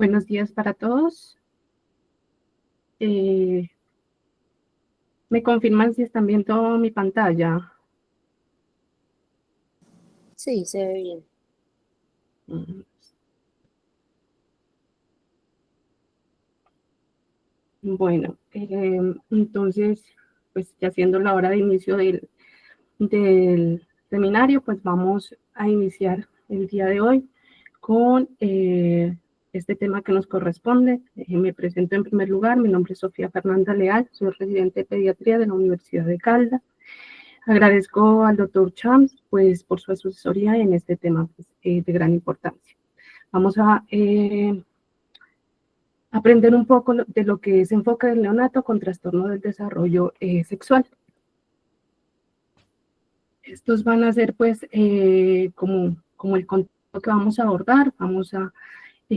Buenos días para todos. ¿Me confirman si están viendo mi pantalla? Sí, se ve bien. Mm, Bueno, entonces, pues ya siendo la hora de inicio del seminario, pues vamos a iniciar el día de hoy con este tema que nos corresponde. Me presento en primer lugar, mi nombre es Sofía Fernanda Leal, soy residente de pediatría de la Universidad de Caldas. Agradezco al doctor Chams pues, por su asesoría en este tema pues, de gran importancia. Vamos a aprender un poco de lo que es enfoque del neonato con trastorno del desarrollo sexual. Estos van a ser pues como el contenido que vamos a abordar. Vamos a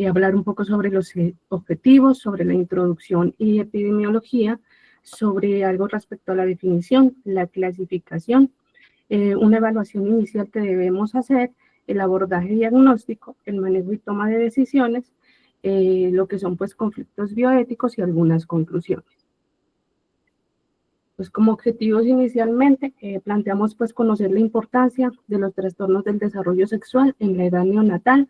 hablar un poco sobre los objetivos, sobre la introducción y epidemiología, sobre algo respecto a la definición, la clasificación, una evaluación inicial que debemos hacer, el abordaje diagnóstico, el manejo y toma de decisiones, lo que son pues conflictos bioéticos y algunas conclusiones. Pues como objetivos inicialmente planteamos pues conocer la importancia de los trastornos del desarrollo sexual en la edad neonatal,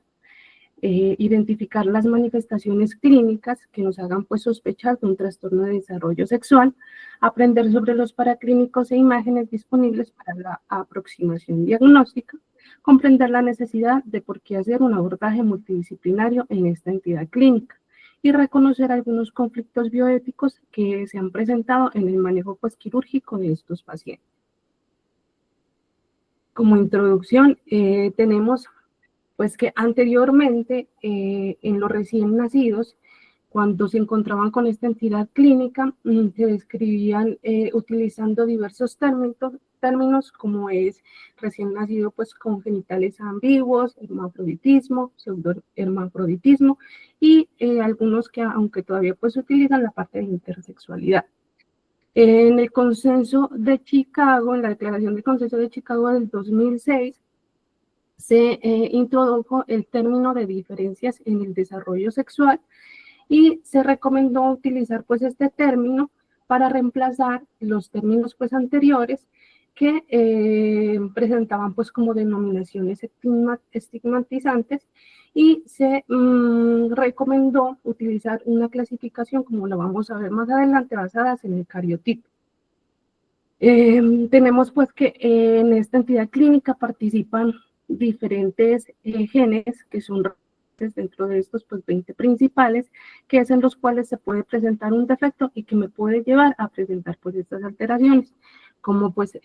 identificar las manifestaciones clínicas que nos hagan pues sospechar de un trastorno de desarrollo sexual, aprender sobre los paraclínicos e imágenes disponibles para la aproximación diagnóstica, comprender la necesidad de por qué hacer un abordaje multidisciplinario en esta entidad clínica y reconocer algunos conflictos bioéticos que se han presentado en el manejo pues, quirúrgico de estos pacientes. Como introducción, tenemos pues que anteriormente en los recién nacidos, cuando se encontraban con esta entidad clínica, se describían utilizando diversos términos como es recién nacido pues con genitales ambiguos, hermafroditismo, pseudohermafroditismo y algunos que aunque todavía pues utilizan la parte de intersexualidad. En el consenso de Chicago, en la declaración del consenso de Chicago del 2006, se introdujo el término de diferencias en el desarrollo sexual y se recomendó utilizar pues este término para reemplazar los términos pues anteriores que presentaban pues como denominaciones estigmatizantes y se recomendó utilizar una clasificación como lo vamos a ver más adelante basadas en el cariotipo. Tenemos pues que en esta entidad clínica participan diferentes genes que son dentro de estos pues 20 principales, que es en los cuales se puede presentar un defecto y que me puede llevar a presentar pues estas alteraciones, como pues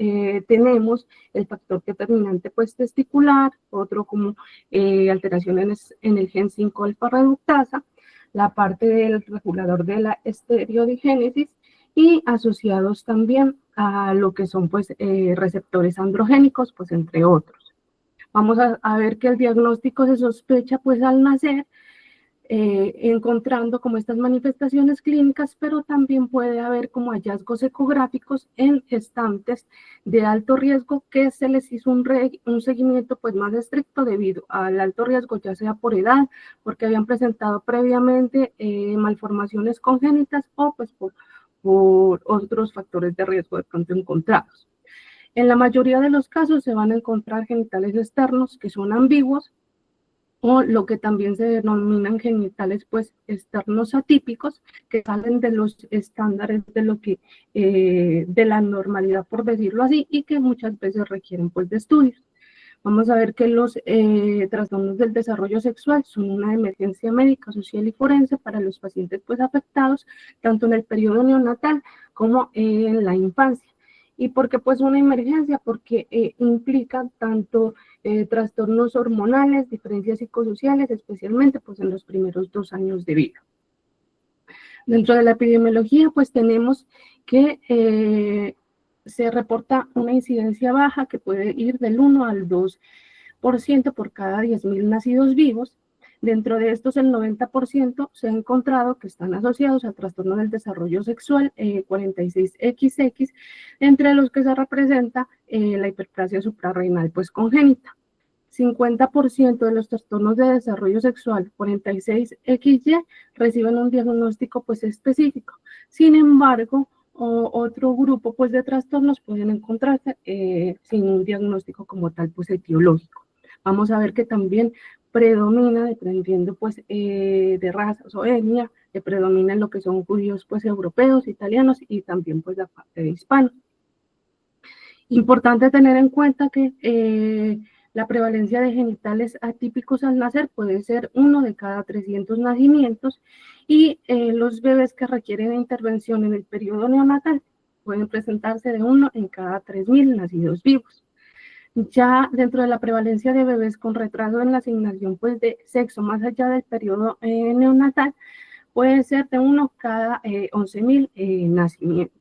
tenemos el factor determinante pues testicular, otro como alteraciones en el gen 5 alfa reductasa, la parte del regulador de la estereodigénesis y asociados también a lo que son pues receptores androgénicos, pues entre otros. Vamos a ver que el diagnóstico se sospecha pues al nacer, encontrando como estas manifestaciones clínicas, pero también puede haber como hallazgos ecográficos en gestantes de alto riesgo que se les hizo un seguimiento pues más estricto debido al alto riesgo, ya sea por edad, porque habían presentado previamente malformaciones congénitas o pues por otros factores de riesgo de pronto encontrados. En la mayoría de los casos se van a encontrar genitales externos que son ambiguos o lo que también se denominan genitales pues externos atípicos que salen de los estándares de lo que de la normalidad por decirlo así y que muchas veces requieren pues de estudios. Vamos a ver que los trastornos del desarrollo sexual son una emergencia médica, social y forense para los pacientes pues afectados tanto en el periodo neonatal como en la infancia. ¿Y por qué pues una emergencia? Porque implica tanto trastornos hormonales, diferencias psicosociales, especialmente pues en los primeros 2 años de vida. Dentro de la epidemiología pues tenemos que se reporta una incidencia baja que puede ir del 1 al 2% por cada 10.000 nacidos vivos. Dentro de estos, el 90% se ha encontrado que están asociados al trastorno del desarrollo sexual 46XX, entre los que se representa la hiperplasia suprarrenal pues congénita. 50% de los trastornos de desarrollo sexual 46XY reciben un diagnóstico pues específico. Sin embargo, otro grupo pues de trastornos pueden encontrarse sin un diagnóstico como tal pues etiológico. Vamos a ver que también predomina, dependiendo pues de razas o etnia, que predominan lo que son judíos pues europeos, italianos y también pues la parte de hispanos. Importante tener en cuenta que la prevalencia de genitales atípicos al nacer puede ser 1 de cada 300 nacimientos y los bebés que requieren intervención en el periodo neonatal pueden presentarse de 1 en cada 3.000 nacidos vivos. Ya dentro de la prevalencia de bebés con retraso en la asignación pues, de sexo más allá del periodo neonatal puede ser de 1 cada 11.000 nacimientos.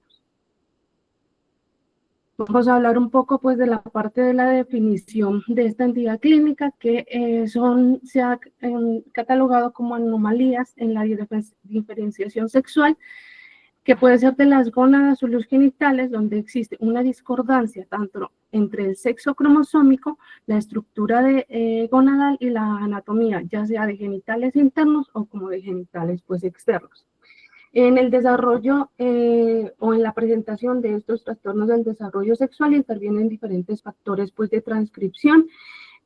Vamos a hablar un poco pues de la parte de la definición de esta entidad clínica que se ha catalogado como anomalías en la diferenciación sexual, que puede ser de las gónadas o los genitales, donde existe una discordancia tanto entre el sexo cromosómico, la estructura gonadal y la anatomía, ya sea de genitales internos o como de genitales pues externos. En el desarrollo o en la presentación de estos trastornos del desarrollo sexual intervienen diferentes factores pues, de transcripción,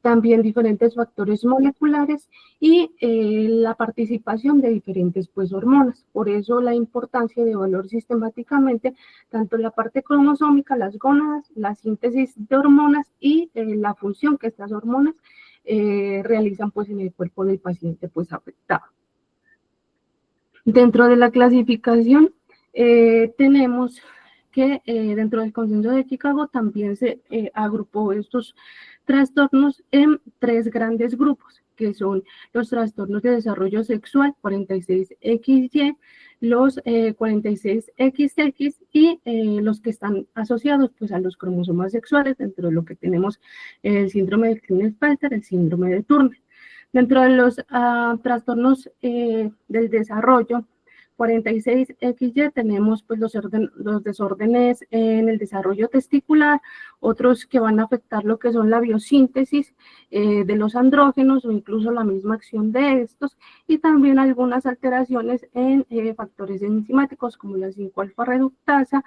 también diferentes factores moleculares y la participación de diferentes pues, hormonas. Por eso la importancia de evaluar sistemáticamente tanto la parte cromosómica, las gónadas, la síntesis de hormonas y la función que estas hormonas realizan pues, en el cuerpo del paciente pues, afectado. Dentro de la clasificación tenemos que dentro del Consenso de Chicago también se agrupó estos trastornos en 3 grandes grupos, que son los trastornos de desarrollo sexual 46XY, los 46XX y los que están asociados pues, a los cromosomas sexuales, dentro de lo que tenemos el síndrome de Klinefelter, el síndrome de Turner. Dentro de los trastornos del desarrollo 46XY tenemos pues, los desórdenes en el desarrollo testicular, otros que van a afectar lo que son la biosíntesis de los andrógenos o incluso la misma acción de estos, y también algunas alteraciones en factores enzimáticos como la 5-alfa reductasa.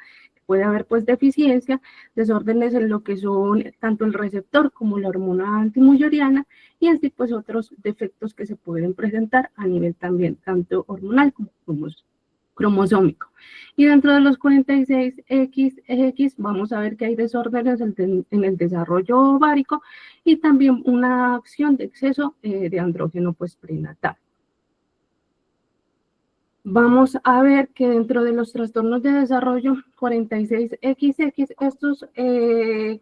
Puede haber pues deficiencia, desórdenes en lo que son tanto el receptor como la hormona antimulleriana y así pues otros defectos que se pueden presentar a nivel también tanto hormonal como cromosómico. Y dentro de los 46XX vamos a ver que hay desórdenes en el desarrollo ovárico y también una acción de exceso de andrógeno pues prenatal. Vamos a ver que dentro de los trastornos de desarrollo 46XX, estos,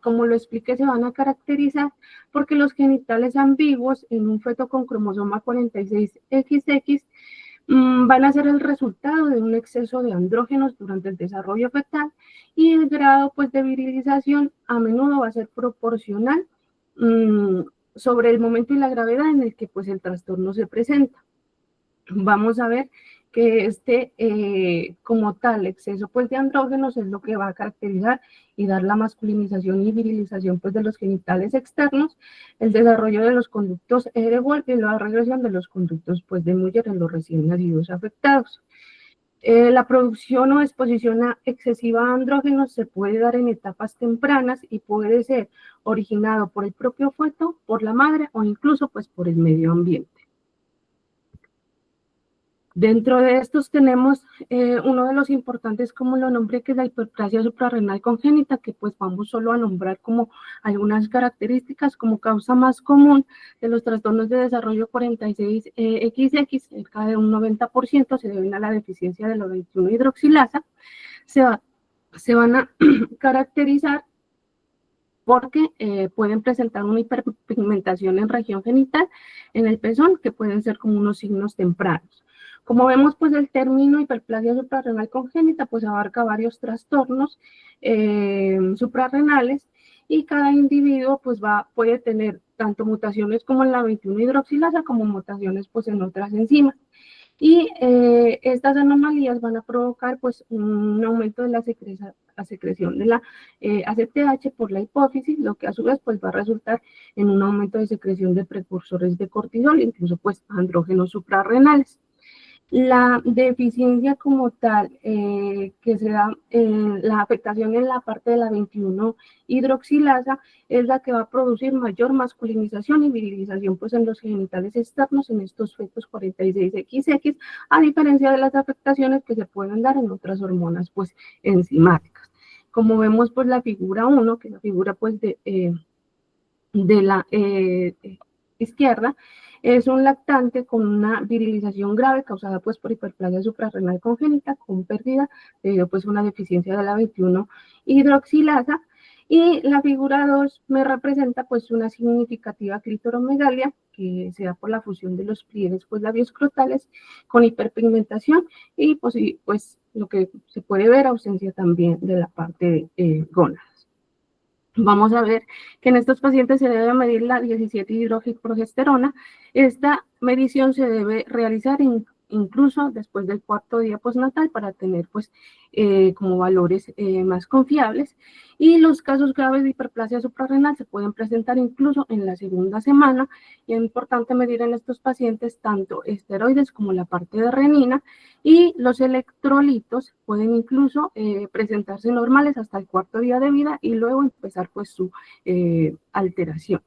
como lo expliqué, se van a caracterizar porque los genitales ambiguos en un feto con cromosoma 46XX van a ser el resultado de un exceso de andrógenos durante el desarrollo fetal y el grado pues, de virilización a menudo va a ser proporcional sobre el momento y la gravedad en el que pues, el trastorno se presenta. Vamos a ver que como tal, exceso pues, de andrógenos es lo que va a caracterizar y dar la masculinización y virilización pues, de los genitales externos, el desarrollo de los conductos de Wolff y la regresión de los conductos pues, de Muller en los recién nacidos afectados. La producción o exposición excesiva a andrógenos se puede dar en etapas tempranas y puede ser originado por el propio feto, por la madre o incluso pues, por el medio ambiente. Dentro de estos tenemos uno de los importantes, como lo nombré, que es la hiperplasia suprarrenal congénita, que pues vamos solo a nombrar como algunas características como causa más común de los trastornos de desarrollo 46XX, cerca de un 90% se deben a la deficiencia de la 21-hidroxilasa, se van a caracterizar porque pueden presentar una hiperpigmentación en región genital, en el pezón, que pueden ser como unos signos tempranos. Como vemos, pues el término hiperplasia suprarrenal congénita pues abarca varios trastornos suprarrenales y cada individuo pues puede tener tanto mutaciones como en la 21-hidroxilasa como mutaciones pues en otras enzimas. Y estas anomalías van a provocar pues un aumento de la secreción de la ACTH por la hipófisis, lo que a su vez pues va a resultar en un aumento de secreción de precursores de cortisol, incluso pues andrógenos suprarrenales. La deficiencia como tal, que se da la afectación en la parte de la 21 hidroxilasa, es la que va a producir mayor masculinización y virilización pues en los genitales externos en estos fetos 46XX, a diferencia de las afectaciones que se pueden dar en otras hormonas pues enzimáticas. Como vemos pues la figura 1, que es la figura pues de la izquierda, es un lactante con una virilización grave causada pues por hiperplasia suprarrenal congénita con pérdida debido pues a una deficiencia de la 21 hidroxilasa, y la figura 2 me representa pues una significativa clitoromegalia que se da por la fusión de los pliegues pues labioscrotales con hiperpigmentación y pues lo que se puede ver ausencia también de la parte de gónadas. Vamos a ver que en estos pacientes se debe medir la 17-hidroxiprogesterona. Esta medición se debe realizar incluso después del 4º día postnatal para tener pues como valores más confiables. Y los casos graves de hiperplasia suprarrenal se pueden presentar incluso en la 2ª semana, y es importante medir en estos pacientes tanto esteroides como la parte de renina, y los electrolitos pueden incluso presentarse normales hasta el 4º día de vida y luego empezar pues su alteración.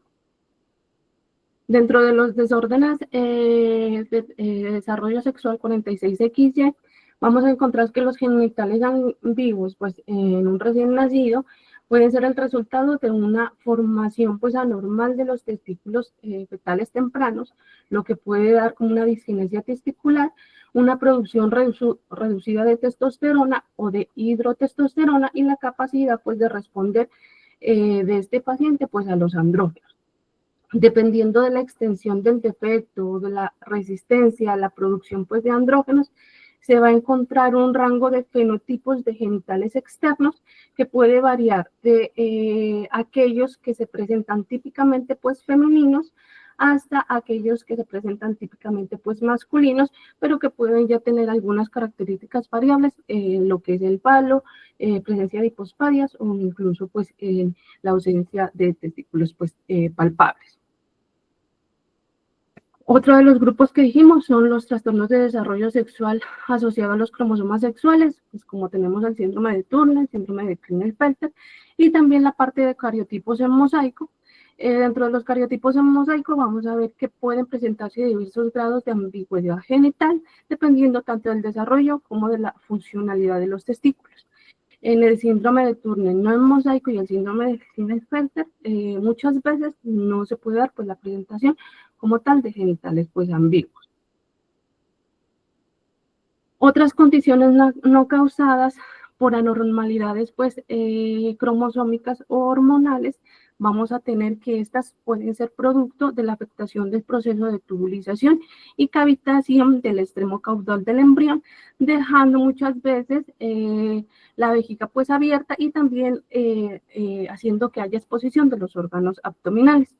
Dentro de los desórdenes de desarrollo sexual 46XY, vamos a encontrar que los genitales ambiguos, pues en un recién nacido, pueden ser el resultado de una formación pues anormal de los testículos fetales tempranos, lo que puede dar como una discinesia testicular, una producción reducida de testosterona o de hidrotestosterona, y la capacidad pues de responder de este paciente pues a los andrógenos. Dependiendo de la extensión del defecto, de la resistencia a la producción pues, de andrógenos, se va a encontrar un rango de fenotipos de genitales externos que puede variar de aquellos que se presentan típicamente pues, femeninos hasta aquellos que se presentan típicamente pues, masculinos, pero que pueden ya tener algunas características variables, lo que es el palo, presencia de hipospadias o incluso pues, la ausencia de testículos pues, palpables. Otro de los grupos que dijimos son los trastornos de desarrollo sexual asociados a los cromosomas sexuales, pues como tenemos el síndrome de Turner, el síndrome de Klinefelter, y también la parte de cariotipos en mosaico. Dentro de los cariotipos en mosaico vamos a ver que pueden presentarse diversos grados de ambigüedad genital, dependiendo tanto del desarrollo como de la funcionalidad de los testículos. En el síndrome de Turner no en mosaico y el síndrome de Klinefelter, muchas veces no se puede dar pues la presentación como tal de genitales pues ambiguos. Otras condiciones no causadas por anormalidades pues cromosómicas o hormonales, vamos a tener que estas pueden ser producto de la afectación del proceso de tubulización y cavitación del extremo caudal del embrión, dejando muchas veces la vejiga pues abierta y también haciendo que haya exposición de los órganos abdominales.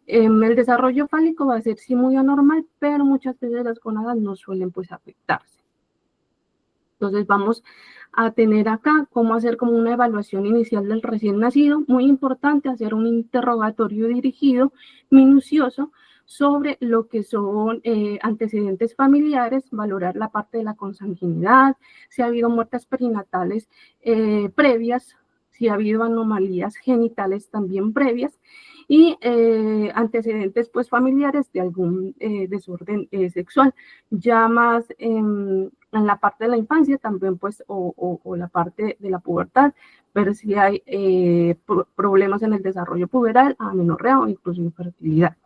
El desarrollo fálico va a ser sí muy anormal, pero muchas veces las gónadas no suelen pues afectarse. Entonces vamos a tener acá cómo hacer como una evaluación inicial del recién nacido. Muy importante hacer un interrogatorio dirigido, minucioso, sobre lo que son antecedentes familiares, valorar la parte de la consanguinidad, si ha habido muertes perinatales previas, si ha habido anomalías genitales también previas, y antecedentes pues familiares de algún desorden sexual. Ya más en la parte de la infancia también pues o la parte de la pubertad, ver si hay problemas en el desarrollo puberal, amenorrea o incluso infertilidad.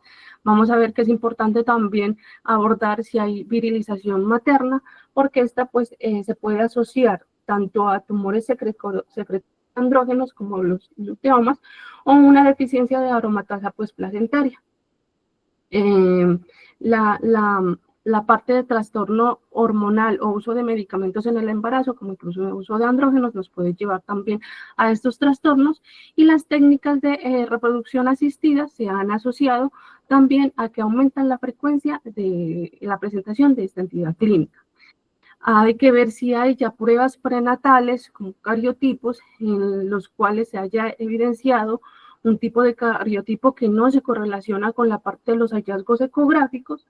Vamos a ver que es importante también abordar si hay virilización materna, porque esta pues se puede asociar tanto a tumores andrógenos como los luteomas, o una deficiencia de aromatasa pues placentaria. La la parte de trastorno hormonal o uso de medicamentos en el embarazo, como incluso el uso de andrógenos, nos puede llevar también a estos trastornos, y las técnicas de reproducción asistida se han asociado también a que aumentan la frecuencia de la presentación de esta entidad clínica. Hay que ver si hay ya pruebas prenatales con cariotipos en los cuales se haya evidenciado un tipo de cariotipo que no se correlaciona con la parte de los hallazgos ecográficos,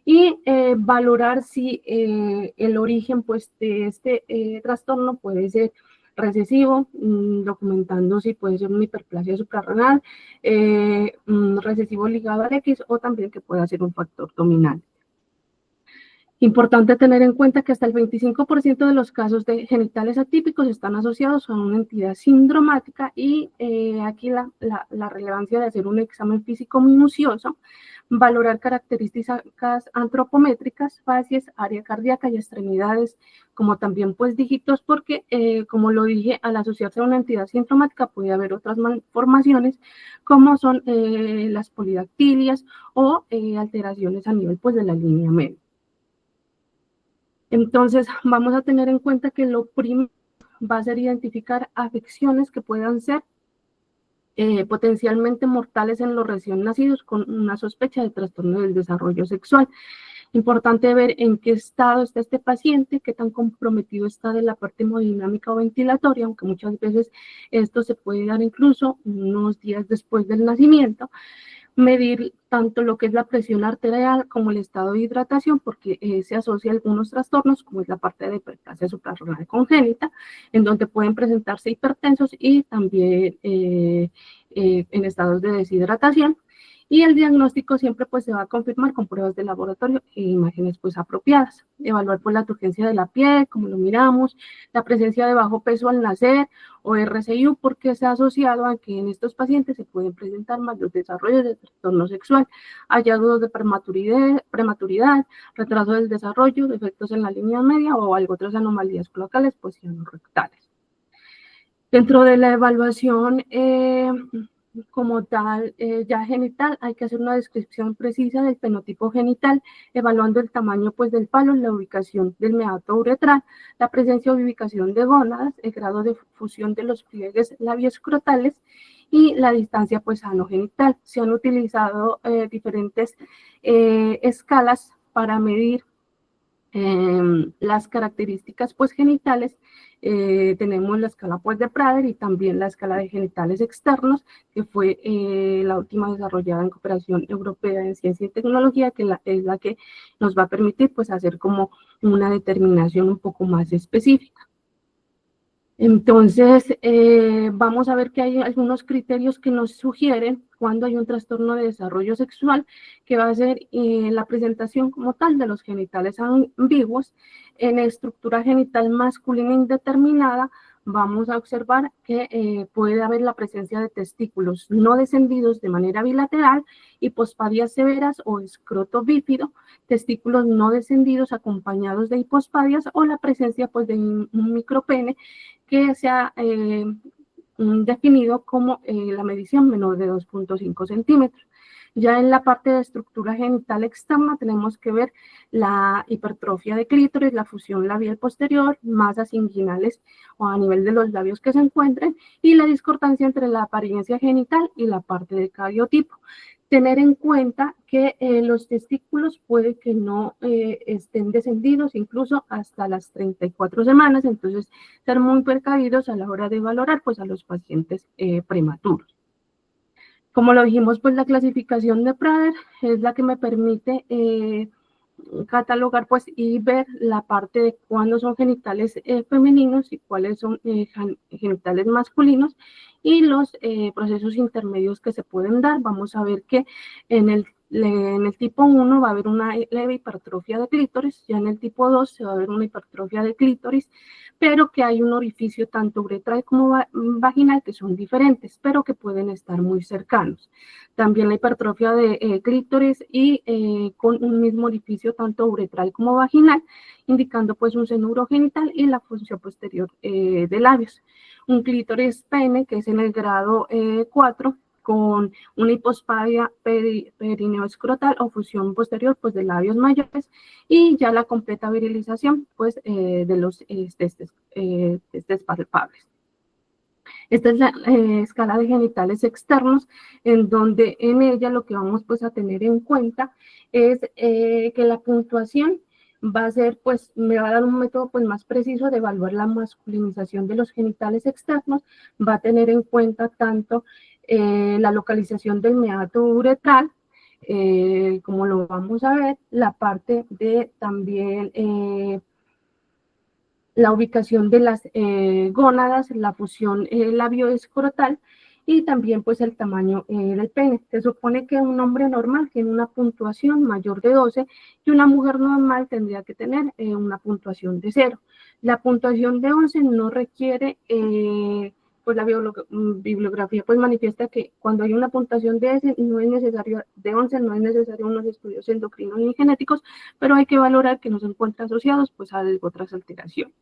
y valorar si el origen pues, de este trastorno puede ser recesivo, documentando si puede ser una hiperplasia suprarrenal, recesivo ligado al X, o también que pueda ser un factor dominante. Importante tener en cuenta que hasta el 25% de los casos de genitales atípicos están asociados a una entidad sindromática, y aquí la relevancia de hacer un examen físico minucioso, valorar características antropométricas, facies, área cardíaca y extremidades, como también pues dígitos, porque como lo dije, al asociarse a una entidad sindromática puede haber otras malformaciones, como son las polidactilias o alteraciones a nivel pues de la línea media. Entonces, vamos a tener en cuenta que lo primero va a ser identificar afecciones que puedan ser potencialmente mortales en los recién nacidos con una sospecha de trastorno del desarrollo sexual. Importante ver en qué estado está este paciente, qué tan comprometido está de la parte hemodinámica o ventilatoria, aunque muchas veces esto se puede dar incluso unos días después del nacimiento. Medir tanto lo que es la presión arterial como el estado de hidratación, porque se asocia a algunos trastornos, como es la parte de hiperplasia suprarrenal congénita, en donde pueden presentarse hipertensos y también en estados de deshidratación. Y el diagnóstico siempre pues se va a confirmar con pruebas de laboratorio e imágenes pues apropiadas. Evaluar pues la turgencia de la piel, como lo miramos, la presencia de bajo peso al nacer o RCIU, porque se ha asociado a que en estos pacientes se pueden presentar mayores desarrollos de trastorno sexual, hallazgos de prematuridad, retraso del desarrollo, defectos en la línea media o algo otras anomalías cloacales, pues rectales. Dentro de la evaluación como tal, ya genital, hay que hacer una descripción precisa del fenotipo genital, evaluando el tamaño pues del falo, la ubicación del meato uretral, la presencia o ubicación de gónadas, el grado de fusión de los pliegues labioscrotales y la distancia pues ano-genital. Se han utilizado diferentes escalas para medir las características pues genitales. Tenemos la escala pues de Prader y también la escala de genitales externos, que fue la última desarrollada en cooperación europea en ciencia y tecnología, que es la que nos va a permitir pues hacer como una determinación un poco más específica. Entonces, vamos a ver que hay algunos criterios que nos sugieren cuando hay un trastorno de desarrollo sexual, que va a ser la presentación como tal de los genitales ambiguos. En estructura genital masculina indeterminada, vamos a observar que puede haber la presencia de testículos no descendidos de manera bilateral, hipospadias severas o escroto bífido, testículos no descendidos acompañados de hipospadias, o la presencia pues de un micropene que se ha definido como la medición menor de 2.5 centímetros. Ya en la parte de estructura genital externa tenemos que ver la hipertrofia de clítoris, la fusión labial posterior, masas inguinales o a nivel de los labios que se encuentren, y la discordancia entre la apariencia genital y la parte del cariotipo. Tener en cuenta que los testículos puede que no estén descendidos incluso hasta las 34 semanas, entonces ser muy precavidos a la hora de valorar pues a los pacientes prematuros. Como lo dijimos, pues la clasificación de Prader es la que me permite catalogar pues y ver la parte de cuándo son genitales femeninos y cuáles son genitales masculinos, y los procesos intermedios que se pueden dar. Vamos a ver que en el tipo 1 va a haber una leve hipertrofia de clítoris, ya en el tipo 2 se va a ver una hipertrofia de clítoris, pero que hay un orificio tanto uretral como vaginal que son diferentes, pero que pueden estar muy cercanos. También la hipertrofia de clítoris y con un mismo orificio tanto uretral como vaginal, indicando pues un seno urogenital y la función posterior de labios. Un clítoris pene, que es en el grado 4, con una hipospadia perineoescrotal o fusión posterior pues de labios mayores, y ya la completa virilización pues de los testes palpables. Esta es la escala de genitales externos, en donde en ella lo que vamos pues a tener en cuenta es que la puntuación va a ser, pues, me va a dar un método pues más preciso de evaluar la masculinización de los genitales externos. Va a tener en cuenta tanto la localización del meato uretral, como lo vamos a ver, la parte de también la ubicación de las gónadas, la fusión labioescrotal, y también pues el tamaño del pene. Se supone que un hombre normal tiene una puntuación mayor de 12 y una mujer normal tendría que tener una puntuación de 0. La puntuación de 11 no requiere, pues la bibliografía pues manifiesta que cuando hay una puntuación de 11 no es necesario unos estudios endocrinos ni genéticos, pero hay que valorar que no se encuentran asociados pues a otras alteraciones.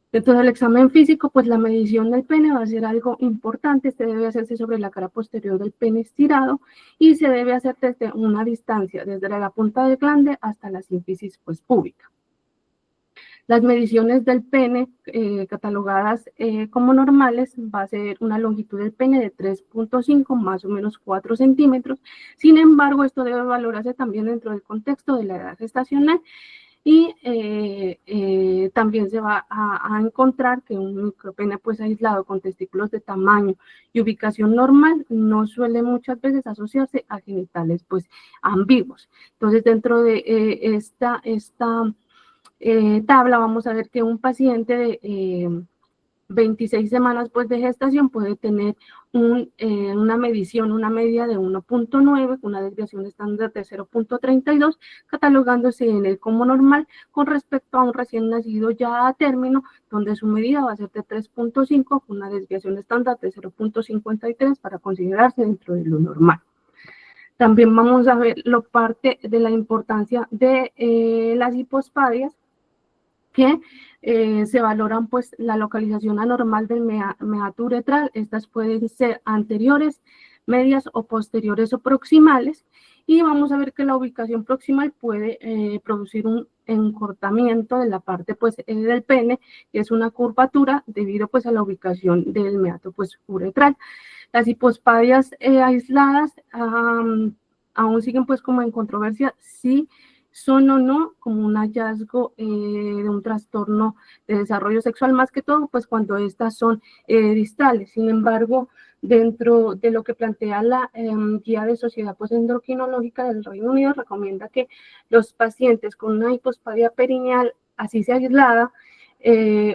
Dentro del examen físico, pues la medición del pene va a ser algo importante. Este debe hacerse sobre la cara posterior del pene estirado y se debe hacer desde una distancia, desde la punta del glande hasta la sínfisis pues púbica. Las mediciones del pene catalogadas como normales va a ser una longitud del pene de 3.5 más o menos 4 centímetros. Sin embargo, esto debe valorarse también dentro del contexto de la edad gestacional. Y también se va a encontrar que un micropene pues aislado con testículos de tamaño y ubicación normal no suele muchas veces asociarse a genitales pues ambiguos. Entonces, dentro de esta tabla vamos a ver que un paciente de 26 semanas pues de gestación puede tener una medición, una media de 1.9, una desviación estándar de 0.32, catalogándose en él como normal con respecto a un recién nacido ya a término, donde su medida va a ser de 3.5, con una desviación estándar de 0.53 para considerarse dentro de lo normal. También vamos a ver la parte de la importancia de las hipospadias, que se valoran pues la localización anormal del meato uretral. Estas pueden ser anteriores, medias o posteriores o proximales, y vamos a ver que la ubicación proximal puede producir un encortamiento de la parte pues del pene, que es una curvatura debido pues a la ubicación del meato pues uretral. Las hipospadias aisladas aún siguen pues como en controversia si son o no como un hallazgo de un trastorno de desarrollo sexual, más que todo pues cuando estas son distales. Sin embargo, dentro de lo que plantea la guía de sociedad pues endocrinológica del Reino Unido, recomienda que los pacientes con una hipospadia perineal, así sea aislada,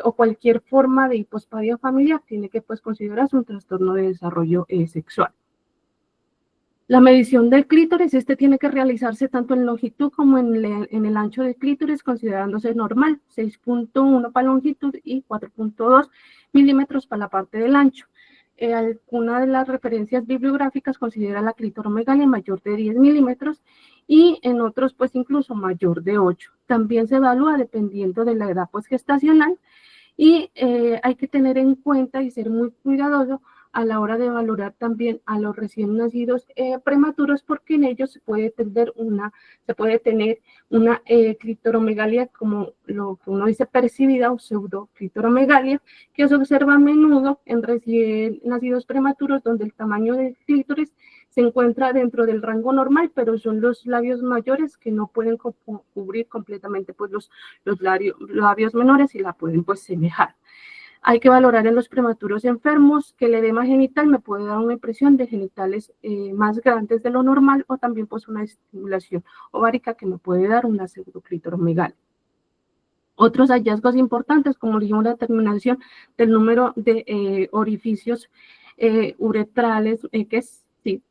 o cualquier forma de hipospadia familiar, tiene que pues considerarse un trastorno de desarrollo sexual. La medición del clítoris, tiene que realizarse tanto en longitud como en el ancho del clítoris, considerándose normal, 6.1 para longitud y 4.2 milímetros para la parte del ancho. Alguna de las referencias bibliográficas considera la clitoromegalia mayor de 10 milímetros y en otros pues incluso mayor de 8. También se evalúa dependiendo de la edad pues gestacional, y hay que tener en cuenta y ser muy cuidadoso a la hora de valorar también a los recién nacidos prematuros, porque en ellos se puede tener una clitoromegalia, como lo que uno dice percibida, o pseudoclitoromegalia, que se observa a menudo en recién nacidos prematuros, donde el tamaño del clítoris se encuentra dentro del rango normal, pero son los labios mayores que no pueden cubrir completamente pues los labios menores y la pueden pues semejar. Hay que valorar en los prematuros enfermos que el edema genital me puede dar una impresión de genitales más grandes de lo normal, o también pues una estimulación ovárica que me puede dar una pseudoclitoromegalia. Otros hallazgos importantes, como dijimos, la determinación del número de orificios uretrales,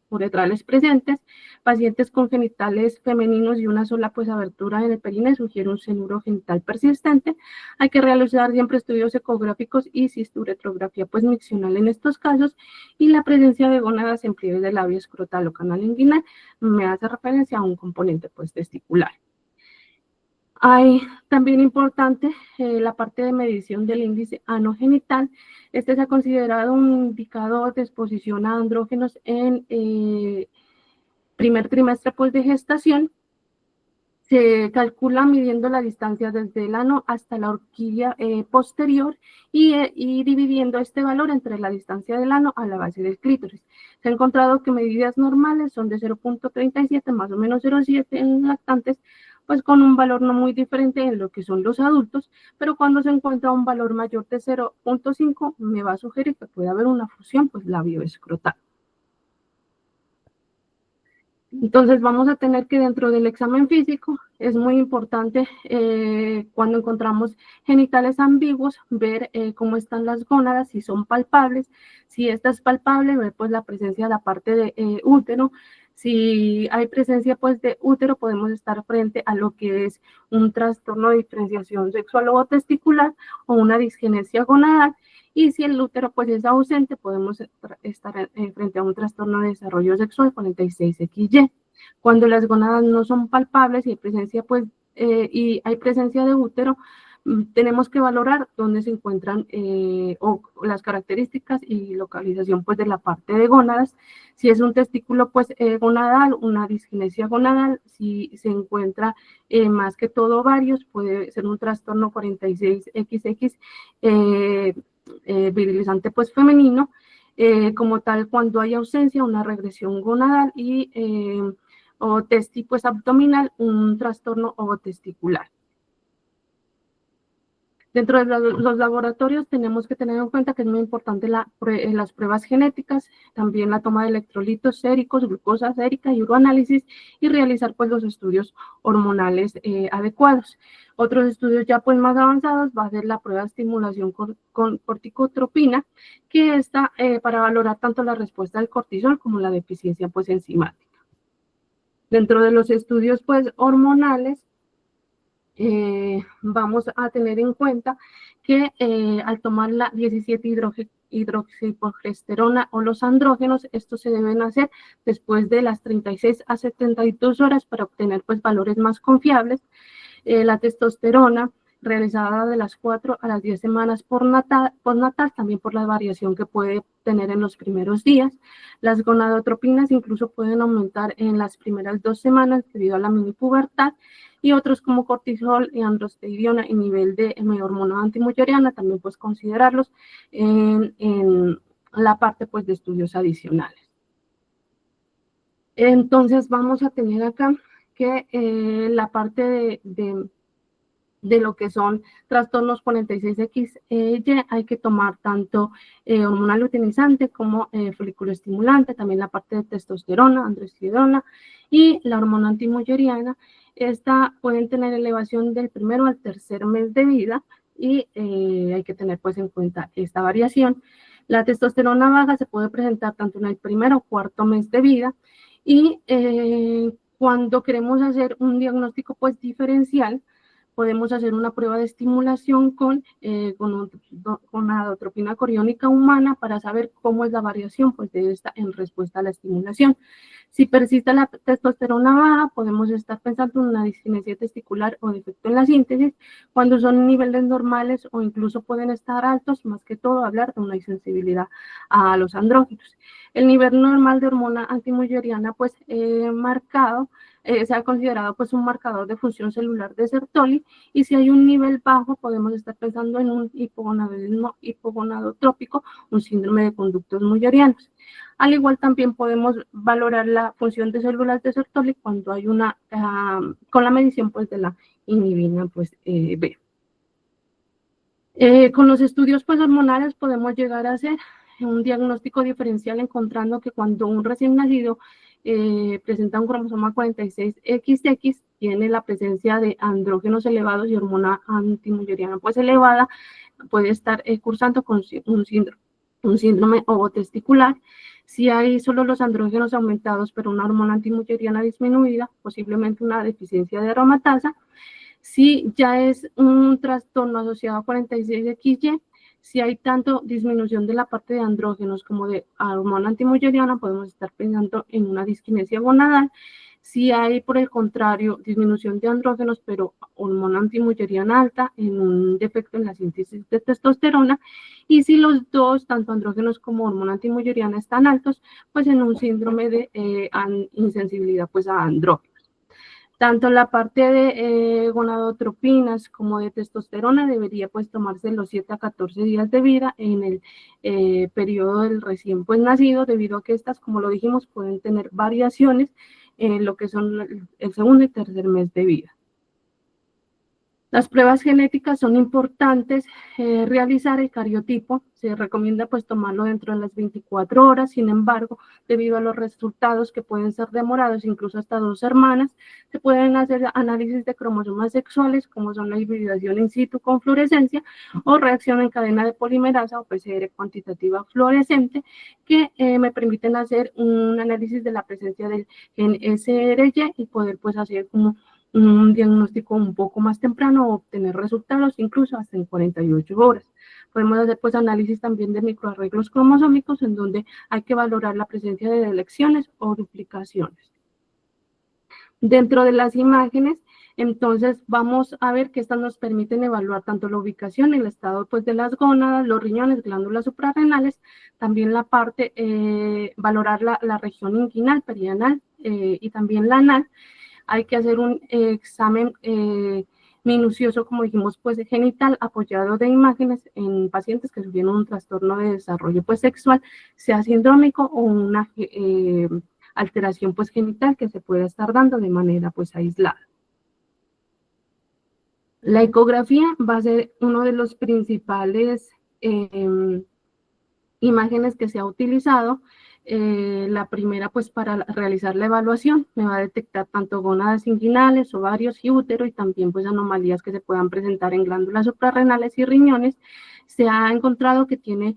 uretrales presentes. Pacientes con genitales femeninos y una sola pues abertura en el perine sugiere un cianuro genital persistente. Hay que realizar siempre estudios ecográficos y cisturetrografía pues miccional en estos casos, y la presencia de gónadas en pliegue del labio escrotal o canal inguinal me hace referencia a un componente pues testicular. Hay también importante la parte de medición del índice anogenital. Este se ha considerado un indicador de exposición a andrógenos en primer trimestre pues, de gestación. Se calcula midiendo la distancia desde el ano hasta la horquilla posterior y dividiendo este valor entre la distancia del ano a la base del clítoris. Se ha encontrado que medidas normales son de 0.37, más o menos 0.7 en lactantes, pues con un valor no muy diferente en lo que son los adultos, pero cuando se encuentra un valor mayor de 0.5 me va a sugerir que puede haber una fusión pues labioescrotal. Entonces vamos a tener que dentro del examen físico es muy importante cuando encontramos genitales ambiguos ver cómo están las gónadas, si son palpables, si esta es palpable, ver pues la presencia de la parte de útero. Si hay presencia pues de útero podemos estar frente a lo que es un trastorno de diferenciación sexual o testicular o una disgenesia gonadal. Y si el útero pues es ausente, podemos estar frente a un trastorno de desarrollo sexual 46XY. Cuando las gonadas no son palpables y hay presencia pues y hay presencia de útero, tenemos que valorar dónde se encuentran o las características y localización pues de la parte de gónadas. Si es un testículo pues gonadal, una disgenesia gonadal, si se encuentra más que todo varios, puede ser un trastorno 46XX virilizante pues femenino, como tal cuando hay ausencia, una regresión gonadal y o testi pues abdominal, un trastorno ovotesticular. Dentro de los laboratorios tenemos que tener en cuenta que es muy importante las pruebas genéticas, también la toma de electrolitos séricos, glucosa sérica y uroanálisis y realizar pues los estudios hormonales adecuados. Otros estudios ya pues más avanzados va a ser la prueba de estimulación con corticotropina, que está para valorar tanto la respuesta del cortisol como la deficiencia pues enzimática. Dentro de los estudios pues hormonales, vamos a tener en cuenta que al tomar la 17-hidroxiprogesterona o los andrógenos, estos se deben hacer después de las 36 a 72 horas para obtener pues valores más confiables. La testosterona realizada de las 4 a las 10 semanas postnatal, también por la variación que puede tener en los primeros días. Las gonadotropinas incluso pueden aumentar en las primeras 2 semanas debido a la minipubertad, y otros como cortisol y androstenediona y nivel de hormona antimulleriana también pues considerarlos en la parte pues de estudios adicionales. Entonces vamos a tener acá que la parte de lo que son trastornos 46XY, hay que tomar tanto hormona luteinizante como folículo estimulante, también la parte de testosterona, androstenediona y la hormona antimulleriana. Esta pueden tener elevación del primero al tercer mes de vida y hay que tener pues en cuenta esta variación. La testosterona baja se puede presentar tanto en el primero o cuarto mes de vida y cuando queremos hacer un diagnóstico pues diferencial, podemos hacer una prueba de estimulación con gonadotropina coriónica humana para saber cómo es la variación pues, de esta en respuesta a la estimulación. Si persiste la testosterona baja, podemos estar pensando en una disgenesia testicular o defecto en la síntesis, cuando son niveles normales o incluso pueden estar altos, más que todo hablar de una insensibilidad a los andrógenos. El nivel normal de hormona antimulleriana pues marcado, se ha considerado pues un marcador de función celular de Sertoli, y si hay un nivel bajo podemos estar pensando en un hipogonadismo hipogonadotrópico, un síndrome de conductos mullerianos. Al igual también podemos valorar la función de células de Sertoli cuando hay una, con la medición pues de la inhibina pues B. Con los estudios pues hormonales podemos llegar a hacer un diagnóstico diferencial encontrando que cuando un recién nacido presenta un cromosoma 46XX, tiene la presencia de andrógenos elevados y hormona antimulleriana pues elevada, puede estar cursando con un síndrome ovotesticular. Si hay solo los andrógenos aumentados pero una hormona antimulleriana disminuida, posiblemente una deficiencia de aromatasa. Si ya es un trastorno asociado a 46XY, si hay tanto disminución de la parte de andrógenos como de hormona antimulleriana, podemos estar pensando en una disquinesia gonadal. Si hay, por el contrario, disminución de andrógenos, pero hormona antimulleriana alta, en un defecto en la síntesis de testosterona, y si los dos, tanto andrógenos como hormona antimulleriana, están altos, pues en un síndrome de insensibilidad pues a andrógenos. Tanto la parte de gonadotropinas como de testosterona debería pues tomarse los 7 a 14 días de vida en el periodo del recién pues nacido, debido a que estas, como lo dijimos, pueden tener variaciones en lo que son el segundo y tercer mes de vida. Las pruebas genéticas son importantes realizar el cariotipo. Se recomienda pues tomarlo dentro de las 24 horas. Sin embargo, debido a los resultados que pueden ser demorados, incluso hasta 2 semanas, se pueden hacer análisis de cromosomas sexuales, como son la hibridación in situ con fluorescencia o reacción en cadena de polimerasa o PCR cuantitativa fluorescente, que me permiten hacer un análisis de la presencia del gen SRY y poder pues hacer como un diagnóstico un poco más temprano o obtener resultados incluso hasta en 48 horas. Podemos hacer pues análisis también de microarreglos cromosómicos, en donde hay que valorar la presencia de deleciones o duplicaciones. Dentro de las imágenes, entonces vamos a ver que estas nos permiten evaluar tanto la ubicación, el estado pues de las gónadas, los riñones, glándulas suprarrenales, también la parte, valorar la región inguinal, perianal y también la anal. Hay que hacer un examen minucioso, como dijimos, pues genital, apoyado de imágenes en pacientes que sufrieron un trastorno de desarrollo pues sexual, sea sindrómico o una alteración pues genital que se pueda estar dando de manera pues aislada. La ecografía va a ser uno de los principales imágenes que se ha utilizado. La primera, pues para realizar la evaluación, me va a detectar tanto gónadas inguinales, ovarios y útero, y también pues anomalías que se puedan presentar en glándulas suprarrenales y riñones. Se ha encontrado que tiene,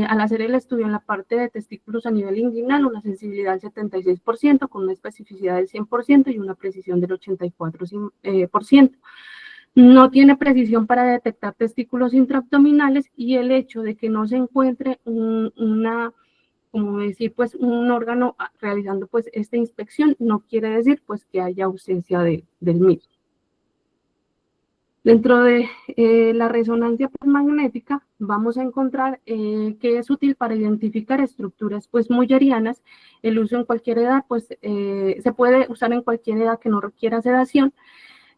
al hacer el estudio en la parte de testículos a nivel inguinal, una sensibilidad del 76%, con una especificidad del 100% y una precisión del 84%. No tiene precisión para detectar testículos intraabdominales, y el hecho de que no se encuentre como decir, pues un órgano realizando pues esta inspección no quiere decir pues que haya ausencia del mismo. Dentro de la resonancia magnética vamos a encontrar que es útil para identificar estructuras pues mullerianas. El uso en cualquier edad pues se puede usar en cualquier edad que no requiera sedación.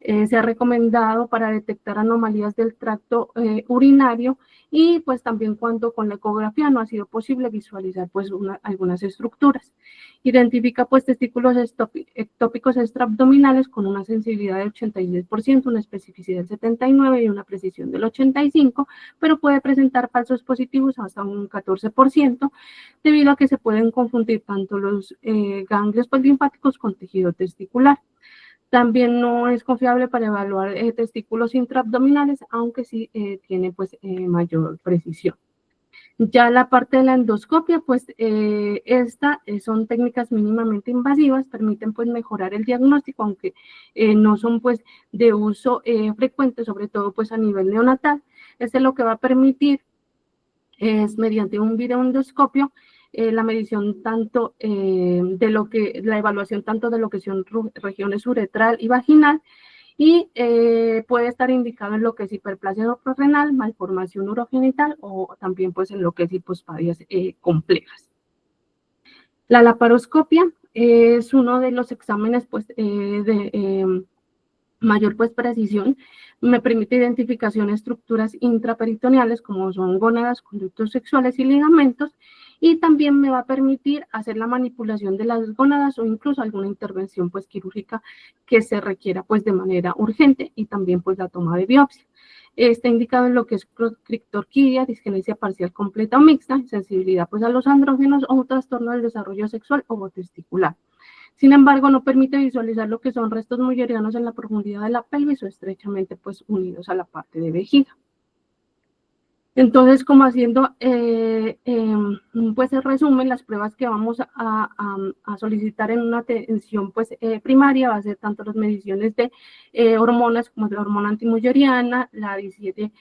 Se ha recomendado para detectar anomalías del tracto urinario, y pues también cuando con la ecografía no ha sido posible visualizar pues algunas estructuras. Identifica pues testículos ectópicos extraabdominales con una sensibilidad del 86%, una especificidad del 79% y una precisión del 85%, pero puede presentar falsos positivos hasta un 14%, debido a que se pueden confundir tanto los ganglios pues linfáticos con tejido testicular. También no es confiable para evaluar testículos intraabdominales, aunque sí tiene pues mayor precisión. Ya la parte de la endoscopia, pues son técnicas mínimamente invasivas, permiten pues mejorar el diagnóstico, aunque no son pues de uso frecuente, sobre todo pues a nivel neonatal. Lo que va a permitir es, mediante un videoendoscopio, la medición tanto la evaluación tanto de lo que son regiones uretral y vaginal, y puede estar indicado en lo que es hiperplasia suprarrenal, malformación urogenital o también pues en lo que es hipospadias complejas. La laparoscopia es uno de los exámenes pues de mayor pues precisión. Me permite identificación de estructuras intraperitoneales como son gónadas, conductos sexuales y ligamentos, y también me va a permitir hacer la manipulación de las gónadas o incluso alguna intervención pues quirúrgica que se requiera pues de manera urgente, y también pues la toma de biopsia. Está indicado en lo que es criptorquidia, disgenesia parcial completa o mixta, sensibilidad pues a los andrógenos o un trastorno del desarrollo sexual o testicular. Sin embargo, no permite visualizar lo que son restos mullerianos en la profundidad de la pelvis o estrechamente pues unidos a la parte de vejiga. Entonces, como haciendo pues el resumen, las pruebas que vamos a solicitar en una atención pues primaria va a ser tanto las mediciones de hormonas como la hormona antimulleriana, la 17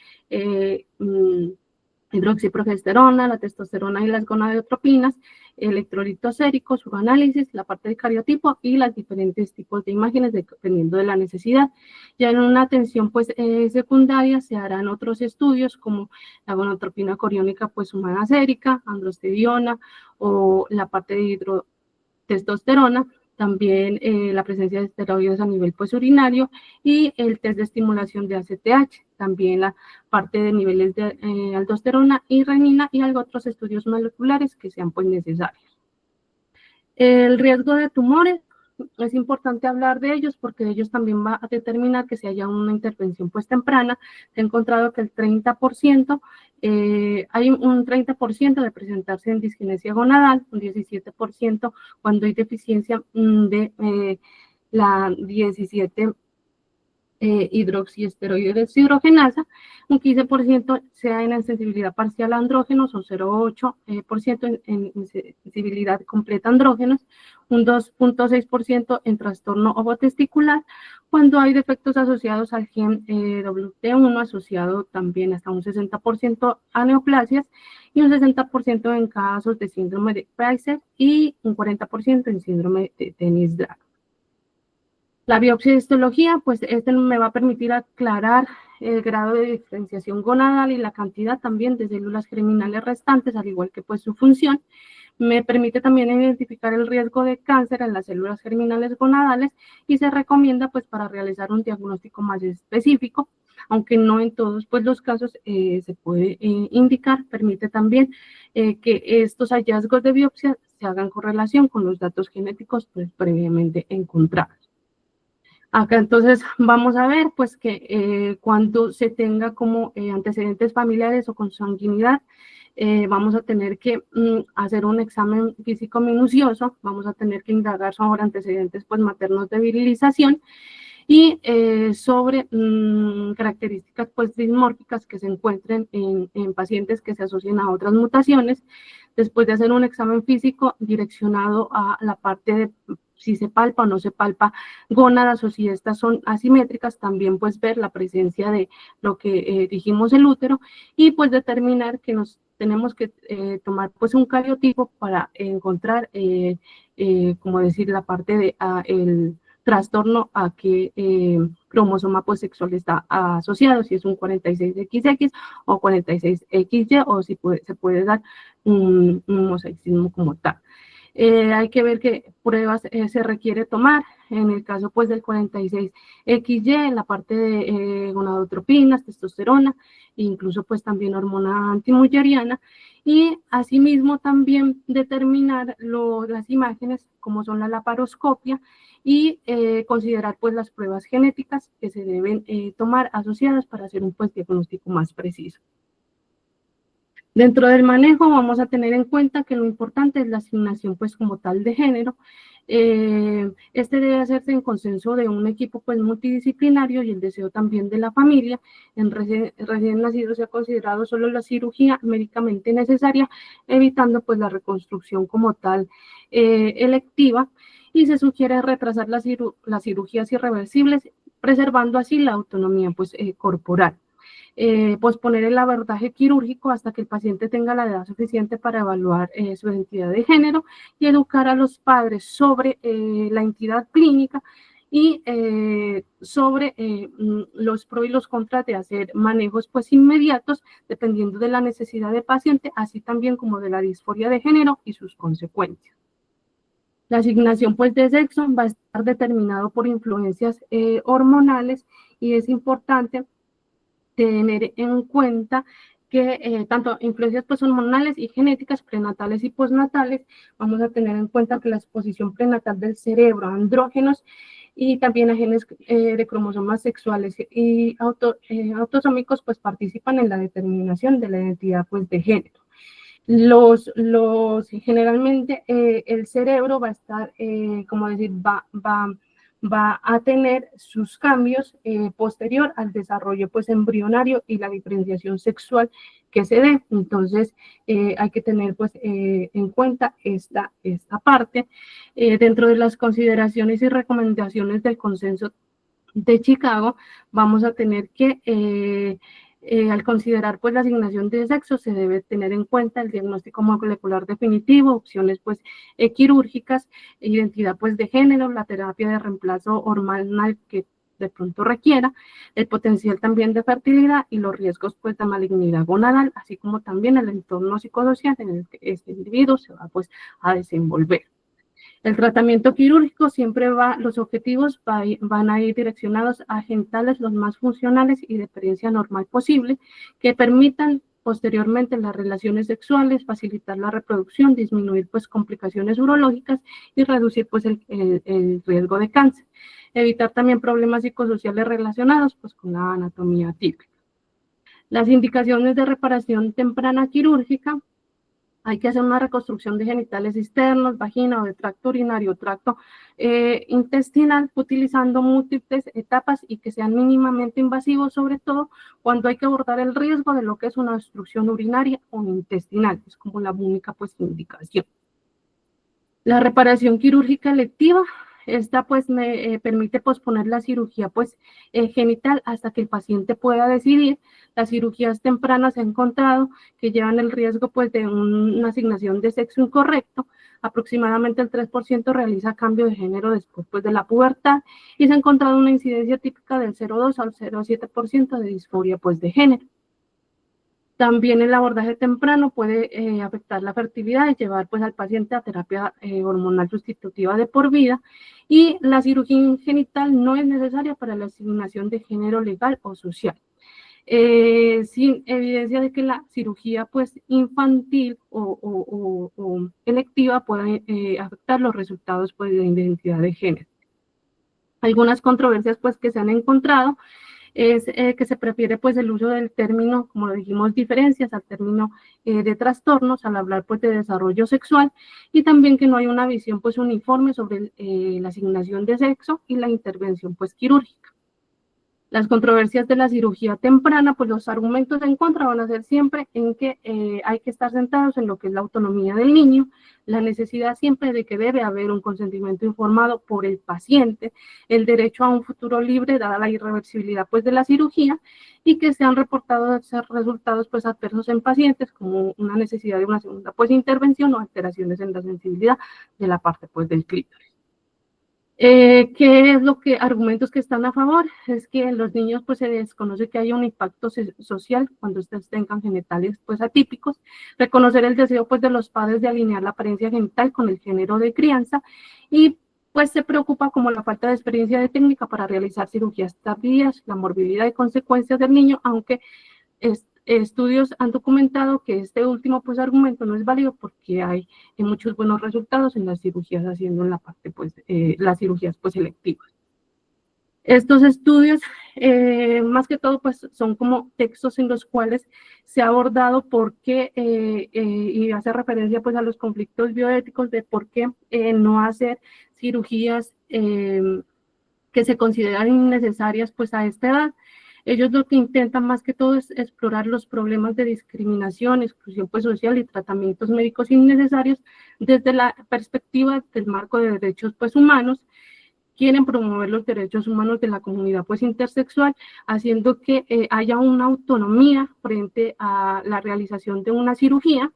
hidroxiprogesterona, la testosterona y las gonadotropinas, electrolitos séricos, su análisis, la parte del cariotipo y los diferentes tipos de imágenes dependiendo de la necesidad. Ya en una atención pues secundaria se harán otros estudios como la gonadotropina coriónica pues humana sérica, androstenediona o la parte de hidrotestosterona, también la presencia de esteroides a nivel pues urinario y el test de estimulación de ACTH, también la parte de niveles de aldosterona y renina y algo otros estudios moleculares que sean pues necesarios. El riesgo de tumores, es importante hablar de ellos porque ellos también va a determinar que si haya una intervención pues temprana. Se ha encontrado que el 30%, hay un 30% de presentarse en disgenesia gonadal, un 17% cuando hay deficiencia de la 17 hidroxiesteroide deshidrogenasa, un 15% sea en sensibilidad parcial a andrógenos, o 0,8% en sensibilidad completa a andrógenos, un 2,6% en trastorno ovotesticular, cuando hay defectos asociados al gen WT1, asociado también hasta un 60% a neoplasias, y un 60% en casos de síndrome de Pricer y un 40% en síndrome de Dennis-Drag. La biopsia de histología, pues este me va a permitir aclarar el grado de diferenciación gonadal y la cantidad también de células germinales restantes, al igual que pues su función. Me permite también identificar el riesgo de cáncer en las células germinales gonadales y se recomienda pues para realizar un diagnóstico más específico, aunque no en todos pues los casos se puede indicar. Permite también que estos hallazgos de biopsia se hagan correlación con los datos genéticos pues previamente encontrados. Acá entonces vamos a ver pues que cuando se tenga como antecedentes familiares o consanguinidad, vamos a tener que hacer un examen físico minucioso, vamos a tener que indagar sobre antecedentes pues maternos de virilización y sobre características pues dismórficas que se encuentren en pacientes que se asocian a otras mutaciones. Después de hacer un examen físico direccionado a la parte de si se palpa o no se palpa gónadas o si estas son asimétricas, también pues ver la presencia de lo que dijimos el útero y pues determinar que nos tenemos que tomar pues un cariotipo para encontrar, como decir, la parte de el trastorno a qué cromosoma pues sexual está asociado, si es un 46XX o 46XY o si se puede dar un mosaicismo como tal. Hay que ver qué pruebas se requiere tomar. En el caso pues del 46XY, en la parte de gonadotropinas, testosterona, e incluso pues también hormona antimulleriana, y asimismo también determinar las imágenes como son la laparoscopia y considerar pues las pruebas genéticas que se deben tomar asociadas para hacer un pues diagnóstico más preciso. Dentro del manejo vamos a tener en cuenta que lo importante es la asignación pues como tal de género. Este debe hacerse en consenso de un equipo pues multidisciplinario y el deseo también de la familia. En recién nacidos se ha considerado solo la cirugía médicamente necesaria, evitando pues la reconstrucción como tal electiva, y se sugiere retrasar las cirugías irreversibles, preservando así la autonomía pues corporal. Posponer el abordaje quirúrgico hasta que el paciente tenga la edad suficiente para evaluar su identidad de género y educar a los padres sobre la entidad clínica y sobre los pros y los contras de hacer manejos pues inmediatos dependiendo de la necesidad del paciente, así también como de la disforia de género y sus consecuencias. La asignación pues de sexo va a estar determinado por influencias hormonales y es importante tener en cuenta que tanto influencias pues, hormonales y genéticas, prenatales y postnatales, vamos a tener en cuenta que la exposición prenatal del cerebro a andrógenos y también a genes de cromosomas sexuales y autosómicos pues participan en la determinación de la identidad pues de género. Generalmente el cerebro va a estar, como decir, va a tener sus cambios posterior al desarrollo pues embrionario y la diferenciación sexual que se dé. Entonces hay que tener pues en cuenta esta parte. Dentro de las consideraciones y recomendaciones del consenso de Chicago, vamos a tener que Al considerar pues la asignación de sexo se debe tener en cuenta el diagnóstico molecular definitivo, opciones pues quirúrgicas, identidad pues de género, la terapia de reemplazo hormonal que de pronto requiera, el potencial también de fertilidad y los riesgos pues de malignidad gonadal, así como también el entorno psicosocial en el que este individuo se va pues a desenvolver. El tratamiento quirúrgico siempre los objetivos van a ir direccionados a genitales los más funcionales y de apariencia normal posible, que permitan posteriormente las relaciones sexuales, facilitar la reproducción, disminuir pues complicaciones urológicas y reducir pues el riesgo de cáncer. Evitar también problemas psicosociales relacionados pues con la anatomía típica. Las indicaciones de reparación temprana quirúrgica: hay que hacer una reconstrucción de genitales externos, vagina o de tracto urinario, tracto intestinal, utilizando múltiples etapas y que sean mínimamente invasivos, sobre todo cuando hay que abordar el riesgo de lo que es una obstrucción urinaria o intestinal, es como la única pues indicación. La reparación quirúrgica electiva, esta pues me permite posponer la cirugía pues genital hasta que el paciente pueda decidir. Las cirugías tempranas se ha encontrado que llevan el riesgo pues de una asignación de sexo incorrecto. Aproximadamente el 3% realiza cambio de género después pues, de la pubertad, y se ha encontrado una incidencia típica del 0,2 al 0,7% de disforia pues de género. También el abordaje temprano puede afectar la fertilidad y llevar pues, al paciente a terapia hormonal sustitutiva de por vida, y la cirugía genital no es necesaria para la asignación de género legal o social. Sin evidencia de que la cirugía pues, infantil o electiva pueda afectar los resultados pues, de identidad de género. Algunas controversias pues, que se han encontrado es que se prefiere pues el uso del término, como lo dijimos, diferencias, al término de trastornos al hablar pues de desarrollo sexual, y también que no hay una visión pues uniforme sobre la asignación de sexo y la intervención pues quirúrgica. Las controversias de la cirugía temprana, pues los argumentos en contra van a ser siempre en que hay que estar sentados en lo que es la autonomía del niño, la necesidad siempre de que debe haber un consentimiento informado por el paciente, el derecho a un futuro libre dada la irreversibilidad pues de la cirugía, y que se han reportado resultados pues adversos en pacientes como una necesidad de una segunda pues intervención o alteraciones en la sensibilidad de la parte pues del clítoris. ¿Qué es lo que argumentos que están a favor? Es que en los niños pues se desconoce que haya un impacto social cuando estos tengan genitales pues atípicos, reconocer el deseo pues de los padres de alinear la apariencia genital con el género de crianza, y pues se preocupa como la falta de experiencia de técnica para realizar cirugías tardías, la morbilidad y consecuencias del niño, aunque estudios han documentado que este último pues argumento no es válido porque hay muchos buenos resultados en las cirugías haciendo en la parte pues las cirugías pues selectivas. Estos estudios más que todo pues son como textos en los cuales se ha abordado por qué y hace referencia pues a los conflictos bioéticos de por qué no hacer cirugías que se consideran innecesarias pues a esta edad. Ellos lo que intentan más que todo es explorar los problemas de discriminación, exclusión pues, social y tratamientos médicos innecesarios desde la perspectiva del marco de derechos pues, humanos. Quieren promover los derechos humanos de la comunidad pues, intersexual, haciendo que haya una autonomía frente a la realización de una cirugía.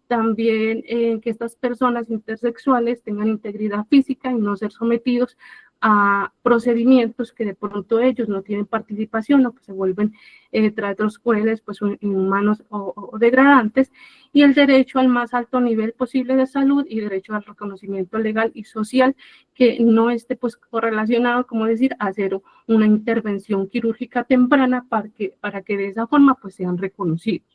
También que estas personas intersexuales tengan integridad física y no ser sometidos a procedimientos que de pronto ellos no tienen participación o que se vuelven tratos crueles, pues inhumanos o degradantes, y el derecho al más alto nivel posible de salud y derecho al reconocimiento legal y social que no esté pues correlacionado, como decir, a hacer una intervención quirúrgica temprana para que de esa forma pues sean reconocidos.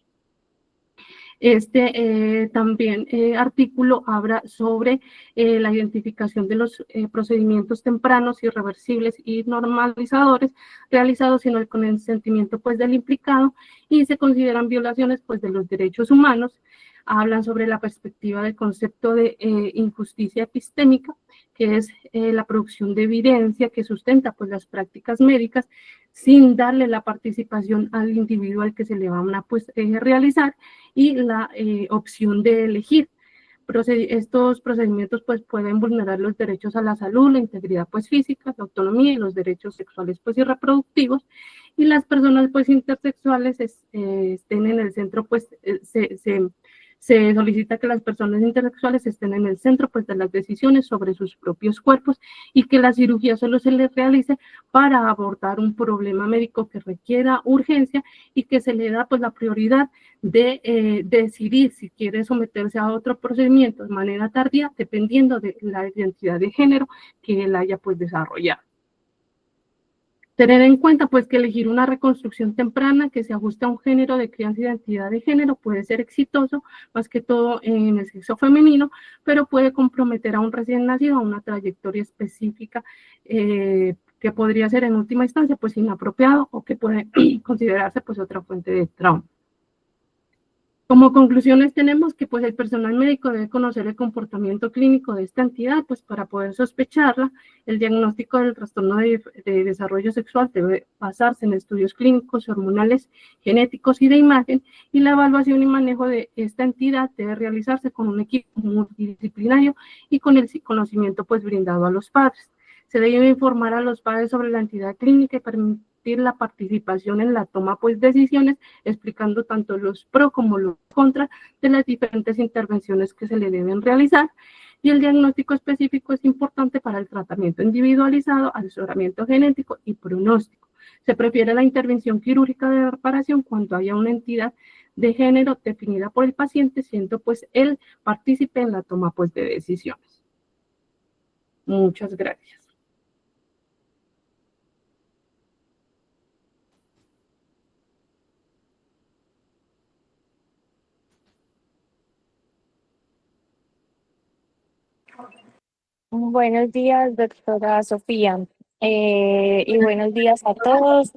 También artículo habla sobre la identificación de los procedimientos tempranos, irreversibles y normalizadores realizados sin el consentimiento pues, del implicado, y se consideran violaciones pues, de los derechos humanos. Hablan sobre la perspectiva del concepto de injusticia epistémica, que es la producción de evidencia que sustenta pues, las prácticas médicas sin darle la participación al individuo al que se le van a pues, realizar, y la opción de elegir. Estos procedimientos pues pueden vulnerar los derechos a la salud, la integridad pues física, la autonomía y los derechos sexuales pues y reproductivos, y las personas pues intersexuales estén en el centro pues se solicita que las personas intersexuales estén en el centro pues de las decisiones sobre sus propios cuerpos y que la cirugía solo se les realice para abordar un problema médico que requiera urgencia y que se le da pues la prioridad de decidir si quiere someterse a otro procedimiento de manera tardía, dependiendo de la identidad de género que él haya pues desarrollado. Tener en cuenta pues que elegir una reconstrucción temprana que se ajuste a un género de crianza y identidad de género puede ser exitoso, más que todo en el sexo femenino, pero puede comprometer a un recién nacido a una trayectoria específica que podría ser en última instancia pues inapropiado o que puede considerarse pues otra fuente de trauma. Como conclusiones tenemos que pues el personal médico debe conocer el comportamiento clínico de esta entidad pues para poder sospecharla. El diagnóstico del trastorno de desarrollo sexual debe basarse en estudios clínicos, hormonales, genéticos y de imagen, y la evaluación y manejo de esta entidad debe realizarse con un equipo multidisciplinario y con el conocimiento pues brindado a los padres. Se debe informar a los padres sobre la entidad clínica y permitir la participación en la toma pues decisiones, explicando tanto los pro como los contra de las diferentes intervenciones que se le deben realizar. Y el diagnóstico específico es importante para el tratamiento individualizado, asesoramiento genético y pronóstico. Se prefiere la intervención quirúrgica de reparación cuando haya una entidad de género definida por el paciente, siendo pues él partícipe en la toma pues de decisiones. Muchas gracias. Buenos días, doctora Sofía. Y buenos días a todos.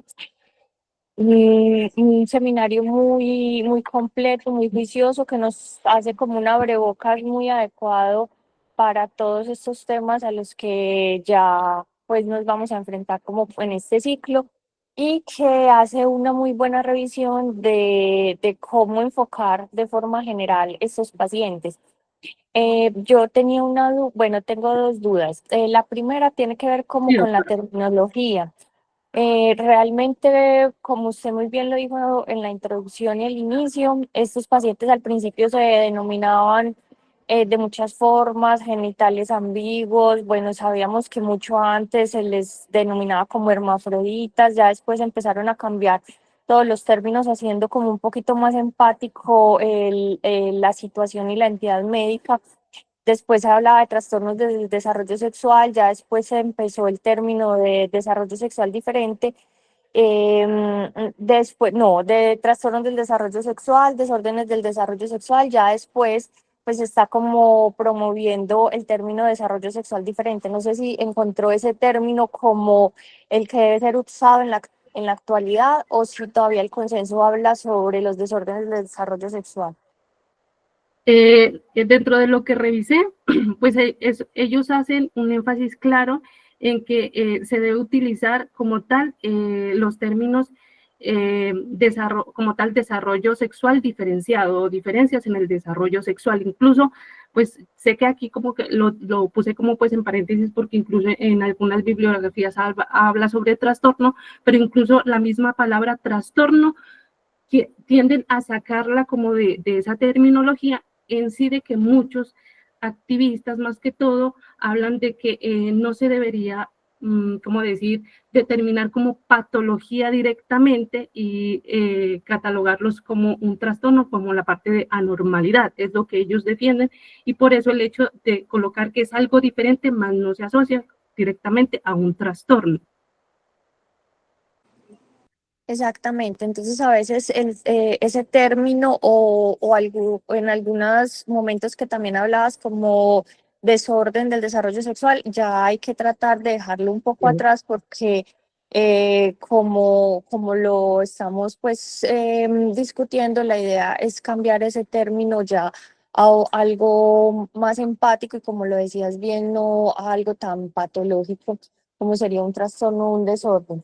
Un seminario muy completo, muy juicioso, que nos hace como un abrebocas muy adecuado para todos estos temas a los que ya pues nos vamos a enfrentar como en este ciclo, y que hace una muy buena revisión de cómo enfocar de forma general estos pacientes. Yo tenía bueno, tengo dos dudas. La primera tiene que ver como Sí, con la doctora. terminología. Realmente, como usted muy bien lo dijo en la introducción y el inicio, estos pacientes al principio se denominaban de muchas formas, genitales ambiguos. Bueno, sabíamos que mucho antes se les denominaba como hermafroditas, ya después empezaron a cambiar todos los términos, haciendo como un poquito más empático la situación y la entidad médica. Después se hablaba de trastornos del desarrollo sexual, ya después se empezó el término de desarrollo sexual diferente. Después, no, de trastornos del desarrollo sexual, desórdenes del desarrollo sexual, ya después pues está como promoviendo el término desarrollo sexual diferente. No sé si encontró ese término como el que debe ser usado en la actualidad, o si todavía el consenso habla sobre los desórdenes del desarrollo sexual. Dentro de lo que revisé, pues ellos hacen un énfasis claro en que se debe utilizar como tal los términos como tal desarrollo sexual diferenciado o diferencias en el desarrollo sexual. Incluso, pues sé que aquí como que lo puse como pues en paréntesis porque incluso en algunas bibliografías habla sobre trastorno, pero incluso la misma palabra trastorno que tienden a sacarla como de esa terminología en sí, de que muchos activistas más que todo hablan de que no se debería, como decir, determinar como patología directamente y catalogarlos como un trastorno, como la parte de anormalidad, es lo que ellos defienden, y por eso el hecho de colocar que es algo diferente más no se asocia directamente a un trastorno. Exactamente, entonces a veces ese término o en algunos momentos que también hablabas como desorden del desarrollo sexual, ya hay que tratar de dejarlo un poco atrás, porque como lo estamos pues discutiendo, la idea es cambiar ese término ya a algo más empático y, como lo decías bien, no a algo tan patológico como sería un trastorno o un desorden.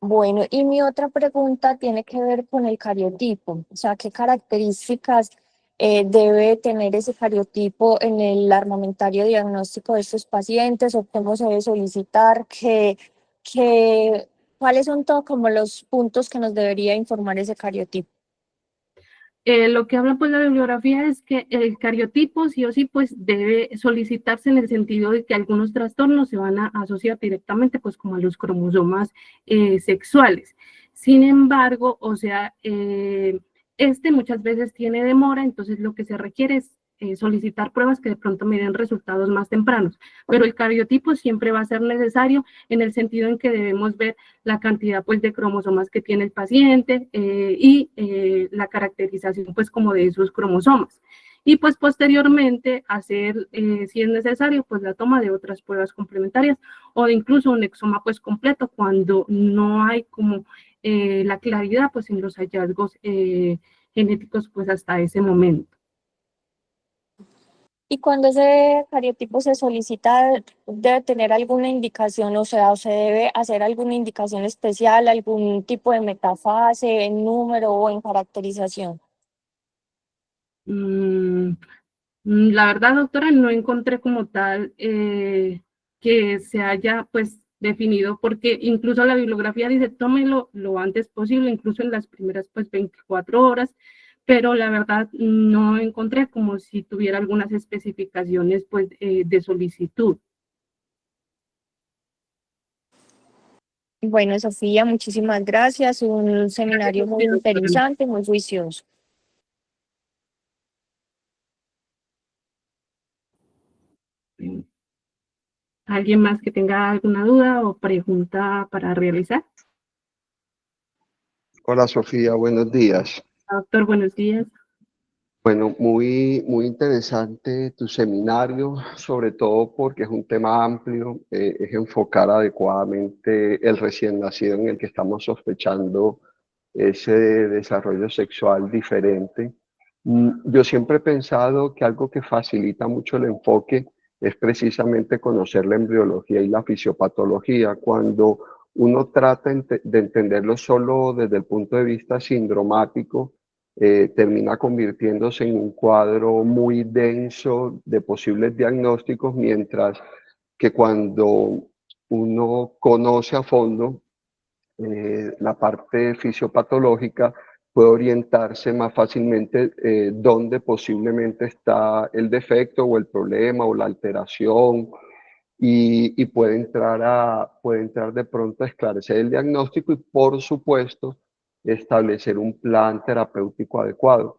Bueno, y mi otra pregunta tiene que ver con el cariotipo, o sea, qué características debe tener ese cariotipo en el armamentario diagnóstico de estos pacientes o cómo se debe solicitar, cuáles son todos como los puntos que nos debería informar ese cariotipo. Lo que habla pues la bibliografía es que el cariotipo sí o sí pues debe solicitarse en el sentido de que algunos trastornos se van a asociar directamente pues como a los cromosomas sexuales. Sin embargo, o sea, este muchas veces tiene demora, entonces lo que se requiere es solicitar pruebas que de pronto me den resultados más tempranos, pero el cariotipo siempre va a ser necesario en el sentido en que debemos ver la cantidad pues de cromosomas que tiene el paciente y la caracterización pues como de esos cromosomas. Y pues posteriormente hacer, si es necesario, pues la toma de otras pruebas complementarias o de incluso un exoma pues completo cuando no hay como la claridad pues en los hallazgos genéticos pues hasta ese momento. Y cuando ese cariotipo se solicita, debe tener alguna indicación, o sea, o se debe hacer alguna indicación especial, algún tipo de metafase, en número o en caracterización. La verdad, doctora, no encontré como tal que se haya pues definido, porque incluso la bibliografía dice tómelo lo antes posible, incluso en las primeras pues 24 horas, pero la verdad no encontré como si tuviera algunas especificaciones pues de solicitud. Bueno, Sofía, muchísimas gracias. Un seminario muy interesante, muy juicioso. ¿Alguien más que tenga alguna duda o pregunta para realizar? Hola Sofía, buenos días. Doctor, buenos días. Bueno, muy interesante tu seminario, sobre todo porque es un tema amplio, es enfocar adecuadamente el recién nacido en el que estamos sospechando ese desarrollo sexual diferente. Yo siempre he pensado que algo que facilita mucho el enfoque es precisamente conocer la embriología y la fisiopatología. Cuando uno trata de entenderlo solo desde el punto de vista sindromático, termina convirtiéndose en un cuadro muy denso de posibles diagnósticos, mientras que cuando uno conoce a fondo la parte fisiopatológica, puede orientarse más fácilmente dónde posiblemente está el defecto o el problema o la alteración y puede entrar de pronto a esclarecer el diagnóstico y, por supuesto, establecer un plan terapéutico adecuado.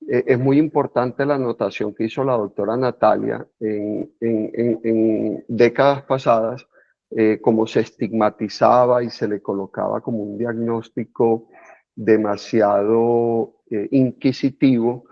Es muy importante la anotación que hizo la doctora Natalia en décadas pasadas, como se estigmatizaba y se le colocaba como un diagnóstico demasiado inquisitivo.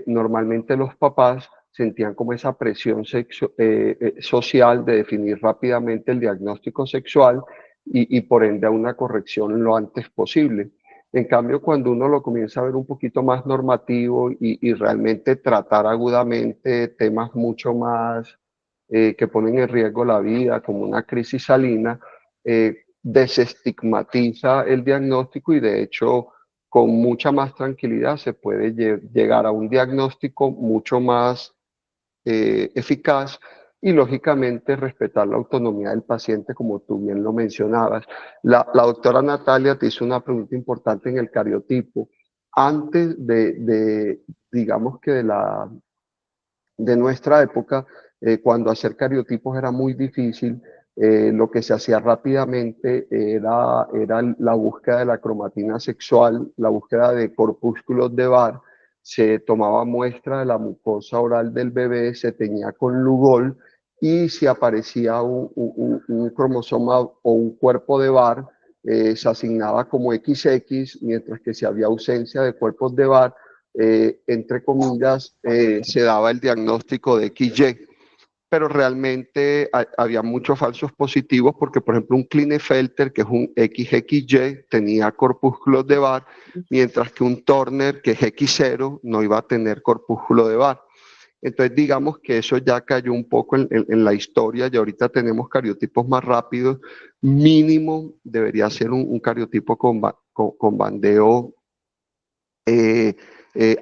Normalmente los papás sentían como esa presión social de definir rápidamente el diagnóstico sexual y por ende a una corrección lo antes posible. En cambio, cuando uno lo comienza a ver un poquito más normativo y realmente tratar agudamente temas mucho más que ponen en riesgo la vida, como una crisis salina, desestigmatiza el diagnóstico y de hecho con mucha más tranquilidad se puede llegar a un diagnóstico mucho más eficaz y lógicamente respetar la autonomía del paciente, como tú bien lo mencionabas. La doctora Natalia te hizo una pregunta importante en el cariotipo. Antes digamos que de nuestra época, cuando hacer cariotipos era muy difícil, lo que se hacía rápidamente era la búsqueda de la cromatina sexual, la búsqueda de corpúsculos de Barr. Se tomaba muestra de la mucosa oral del bebé, se teñía con Lugol y si aparecía un cromosoma o un cuerpo de Barr, se asignaba como XX, mientras que si había ausencia de cuerpos de Barr, entre comillas, se daba el diagnóstico de XY, pero realmente había muchos falsos positivos porque, por ejemplo, un Klinefelter, que es un XXY, tenía corpúsculos de Barr, mientras que un Turner, que es X0, no iba a tener corpúsculo de Barr. Entonces, digamos que eso ya cayó un poco en la historia y ahorita tenemos cariotipos más rápidos. Mínimo debería ser un cariotipo con bandeo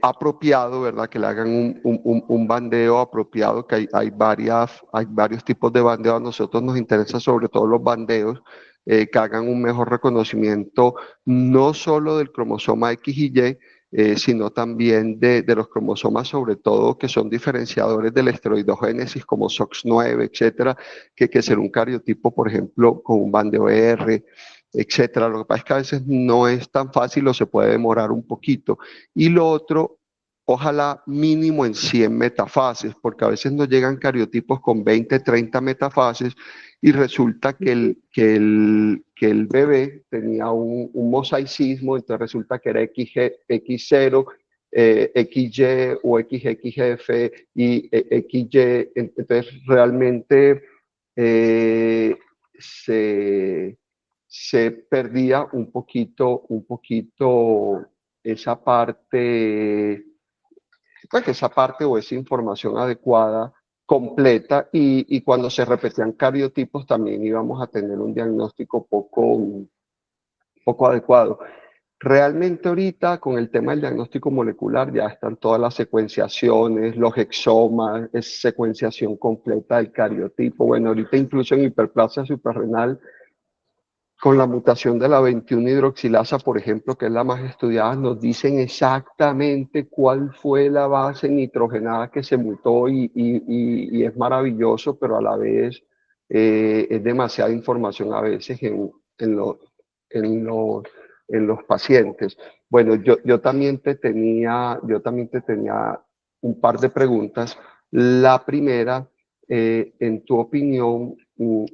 apropiado, ¿verdad? Que le hagan un bandeo apropiado, que hay varios tipos de bandeo. A nosotros nos interesa sobre todo los bandeos, que hagan un mejor reconocimiento no solo del cromosoma X y Y, sino también de los cromosomas, sobre todo, que son diferenciadores de la esteroidogénesis, como SOX9, etcétera, que ser un cariotipo, por ejemplo, con un bandeo R, etcétera. Lo que pasa es que a veces no es tan fácil o se puede demorar un poquito. Y lo otro, ojalá mínimo en 100 metafases, porque a veces nos llegan cariotipos con 20, 30 metafases y resulta que el bebé tenía un mosaicismo, entonces resulta que era X0, XY o XXF y XY, entonces realmente eh, se perdía un poquito esa parte, pues esa parte o esa información adecuada, completa, y cuando se repetían cariotipos también íbamos a tener un diagnóstico poco adecuado. Realmente ahorita con el tema del diagnóstico molecular ya están todas las secuenciaciones, los exomas, es secuenciación completa del cariotipo. Bueno, ahorita incluso en hiperplasia suprarrenal, con la mutación de la 21 hidroxilasa, por ejemplo, que es la más estudiada, nos dicen exactamente cuál fue la base nitrogenada que se mutó y es maravilloso, pero a la vez es demasiada información a veces en, lo- en, lo- en los pacientes. Bueno, yo también te tenía un par de preguntas. La primera, en tu opinión,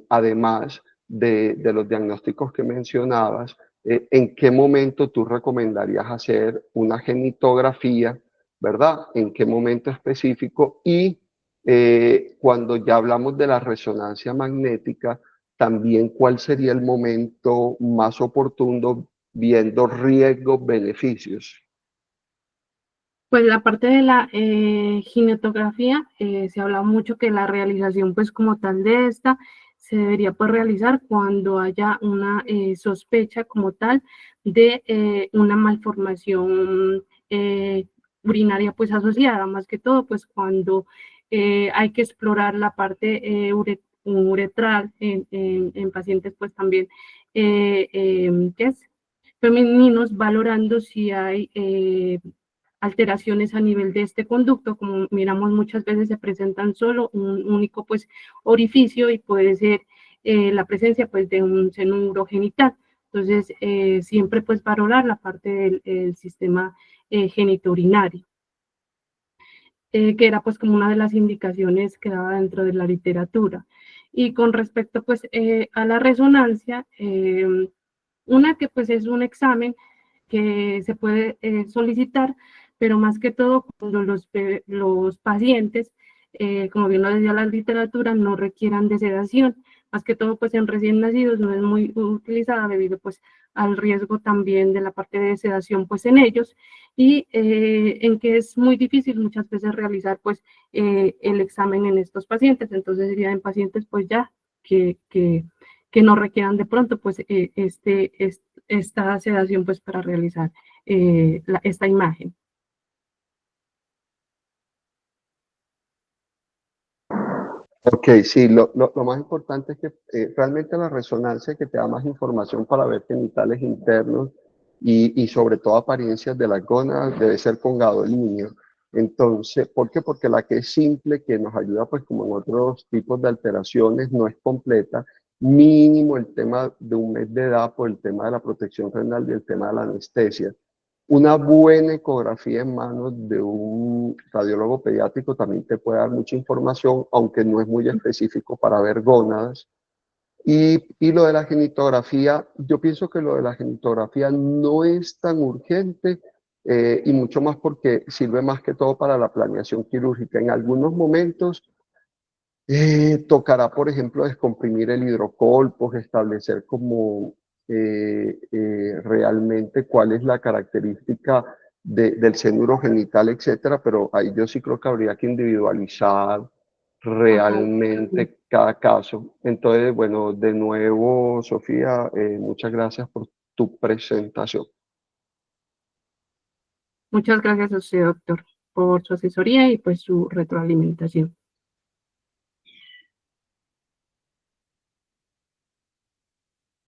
además de los diagnósticos que mencionabas, ¿en qué momento tú recomendarías hacer una genitografía, verdad? ¿En qué momento específico? Y cuando ya hablamos de la resonancia magnética, también cuál sería el momento más oportuno viendo riesgos, beneficios. Pues la parte de la ginetografía, se habla mucho que la realización pues como tal de esta se debería pues realizar cuando haya una sospecha como tal de una malformación urinaria pues asociada, más que todo pues cuando hay que explorar la parte uretral en pacientes pues también ¿qué es? Femeninos, valorando si hay alteraciones a nivel de este conducto. Como miramos, muchas veces se presentan solo un único pues orificio y puede ser la presencia pues de un seno urogenital. Entonces, siempre pues valorar la parte del sistema genitourinario, que era pues como una de las indicaciones que daba dentro de la literatura. Y con respecto pues a la resonancia, una que pues es un examen que se puede solicitar, pero más que todo cuando los pacientes, como bien lo decía la literatura, no requieran de sedación. Más que todo pues en recién nacidos no es muy utilizada debido pues al riesgo también de la parte de sedación pues en ellos, y en que es muy difícil muchas veces realizar pues el examen en estos pacientes. Entonces sería en pacientes pues ya que no requieran de pronto pues esta sedación pues para realizar esta imagen. Ok, sí, lo más importante es que realmente la resonancia que te da más información para ver genitales internos y sobre todo apariencias de las gónadas debe ser con gadolinio. Entonces, ¿por qué? Porque la que es simple, que nos ayuda pues como en otros tipos de alteraciones, no es completa. Mínimo el tema de un mes de edad por el tema de la protección renal y el tema de la anestesia. Una buena ecografía en manos de un radiólogo pediátrico también te puede dar mucha información, aunque no es muy específico para ver gónadas. Y lo de la genitografía, yo pienso que lo de la genitografía no es tan urgente, y mucho más porque sirve más que todo para la planeación quirúrgica. En algunos momentos tocará, por ejemplo, descomprimir el hidrocolpos, establecer como realmente cuál es la característica del seno urogenital, etcétera, pero ahí yo sí creo que habría que individualizar Ajá. realmente cada caso. Entonces, bueno, de nuevo, Sofía, muchas gracias por tu presentación. Muchas gracias a usted, doctor, por su asesoría y pues su retroalimentación.